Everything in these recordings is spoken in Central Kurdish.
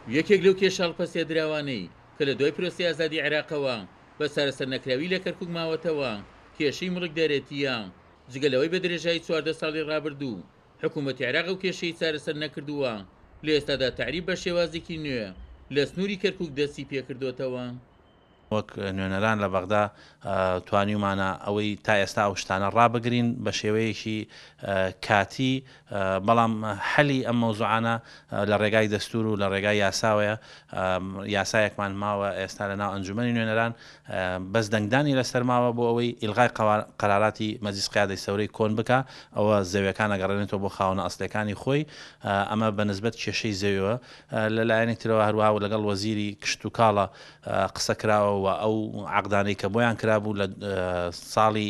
یەکێک لەو کێشاڵپەسێ دراوانەی کە لە دوای پرۆسی ئازادی عێراقەوە بە سارەسەر نەکراوی لە کەرکووک ماوەتەوە کێشەی مڵک دەرێتیە جگەلەوەی بە درێژایی 14 ساڵی ڕابردوو حکوومەتی عێراق و کێشەی چارەسەر نەکردووە لە ئێستادا تعریب بە شێوازێکی نوێ لە سنووری کەرکووک دەستی پێکردوتەوە. وەک نوێنەران لە بەغدا توانیمانە ئەوەی تا ئێستا ئەو شتانە ڕابگرین بە شێوەیەکی کاتی بەڵام حەلی ئەم مەوزوعانە لە ڕێگای دەستور و لە ڕێگای یاساوەیە یاسایەکمان ماوە ئێستا لە ناو ئەنجومەنی نوێنەران بەس دەنگدانی لەسەر ماوە بۆ ئەوەی ئیلغای قەراراتی مەجلیس قیادەی سەورەی کۆن بکە ئەوە زەویەکان ئەگەڕێنێتەوە بۆ خاوەنە ئەسلەکانی خۆی ئەمە بەنسبەت کێشەی زەویەوە لەلایەنێک ترەوە هەروەها و لەگەڵ وەزیری کشت و کاڵە قسە کراوە و ئەو عقدانەی کە بۆیان کرابوو لە ساڵی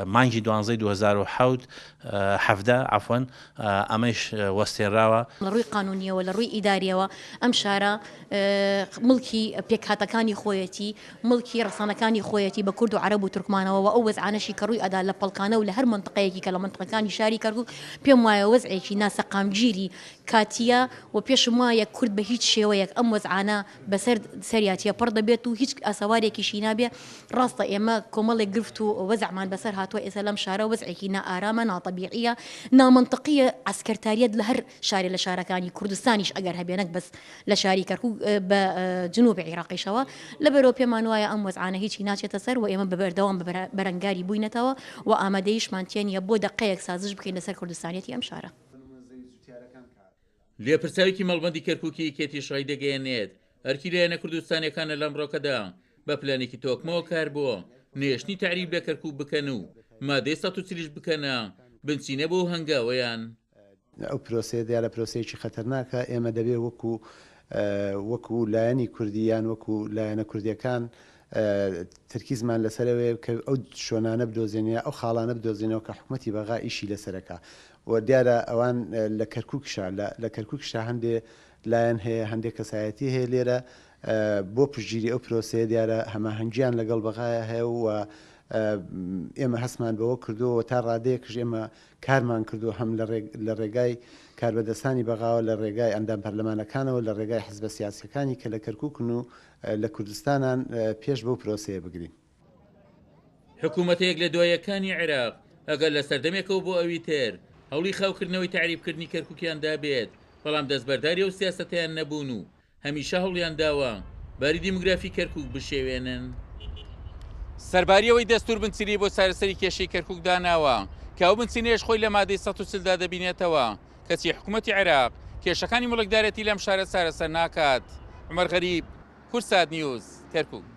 مانگی 12 2007 عفوا ئەمەش وەستێنراوە لە ڕووی قانونیەوە لە ڕووی ئیداریەوە ئەم شارە مڵکی پێکهاتەکانی خۆیەتی مڵکی ڕسانەکانی خۆیەتی بە کورد و عەرەب و تورکمانەوە و ئەو وەزعانەشی کە ڕووی ئەدا لە پەڵکانە و لە هەر منتقەیەکی کە لە منتقەکانی شاری کەرکووک پێم وایە وەزعێکی ناسەقامگیری کاتیە و پێشم وایە کورد بە هیچ شێوەیەک ئەم وەزعانە بەسەر سەریاتیە پڕ دەبێت و هیچ ئاسەوارێکیشی نابێ ڕاستە ئێمە کۆمەڵێک گرفت و وەزعمان بەسەر هاتووە ئێستا لەم شارە وەزعێکی نائارامە ناتەبیعیە نامنطقیە ئەسکەرتاریەت لە هەر شارێ لە شارەکانی کوردستانیش ئەگەر هەبێنەک بەس لە شاری کەرکووک بە جنوب عێراقیشەوە لەبەرەوە پێمان وایە ئەم وەزعانە هیچی ناچێتە سەر و ئێمە بەبەردەوام بەرەنگاری بووینەتەوە و ئامادەیشمانتیێنە بۆ دقەیەک سازش بکەین لەسەر کوردستانیەتی ئەم شارە. لێپرساوێکی مەڵبەندی کەرکووکی کێتی شای دەگەیەنێت ئەرکی لایەنە کوردستانیەکانە لەم ڕۆکەدا بە پلانێکی تۆکمەوە کار بووە نێشتنی تعریب لە کەرکووک بکەن و مادەی 130 بکەنە بنچینە بۆ هەنگاوەیان. ئەو پرۆسێ دیارە پرۆسەیەکی خەتەرناکە ئێمە دەبێ وەکو لایەنی کوردیان وەکو لایەنە کوردیەکان ترکیزمان لەسەرەوەی کە ئەو شۆنانە بدۆزێنە ئەو خاڵانە بدۆزێنەوە کە حکوومەتی بەغا ئیشی لەسەرەکە و دیارە ئەوان لە کەرکووکشا لە کەرکووکشا هەندێ لایەن هەیە هەندێک کەسایەتی هەیە لێرە بۆ پشتگیری ئەو پرۆسەیە دیارە هەماهەنگیان لەگەڵ بەغایە هەیە و ئێمە هەستمان بەوە کردووە تا ڕادەیەکش ئێمە کارمان کردو هەم لە ڕێگای کاربەدەستانی بەغاوە لە ڕێگای ئەندام پەرلەمانەکانەوە لە ڕێگای حزبە سیاسەکانی کە لە کەرکووکن و لە کوردستانان پێش بەو پرۆسەیە بگرین. حکوومەتەیەک لە دوایەکانی عێراق ئەگەر لە سەردەمێکەوە بۆ ئەوی تر هەوڵی خاوکردنەوەی تعریبکردنی کەرکووکیاندا بێت بەڵام دەستبەرداری و سیاسەتیان نەبوون و هەمیشە هەوڵیان داوە باری دیموگرافی کەرکووک بشێوێنن. سەرباریەوەی دەستور بنچینی بۆ چارەسەری کێشەی کەرکووک داناوە کە ئەو بنچینەیەش خۆی لە مادەی 130 دەبینێتەوە کەچی حکوومەتی عێراق کێشەکانی مڵکدارەتی لەم شارە چارەسەر ناکات. عومەر غەریب، کورسات نیوز، کەرکووک.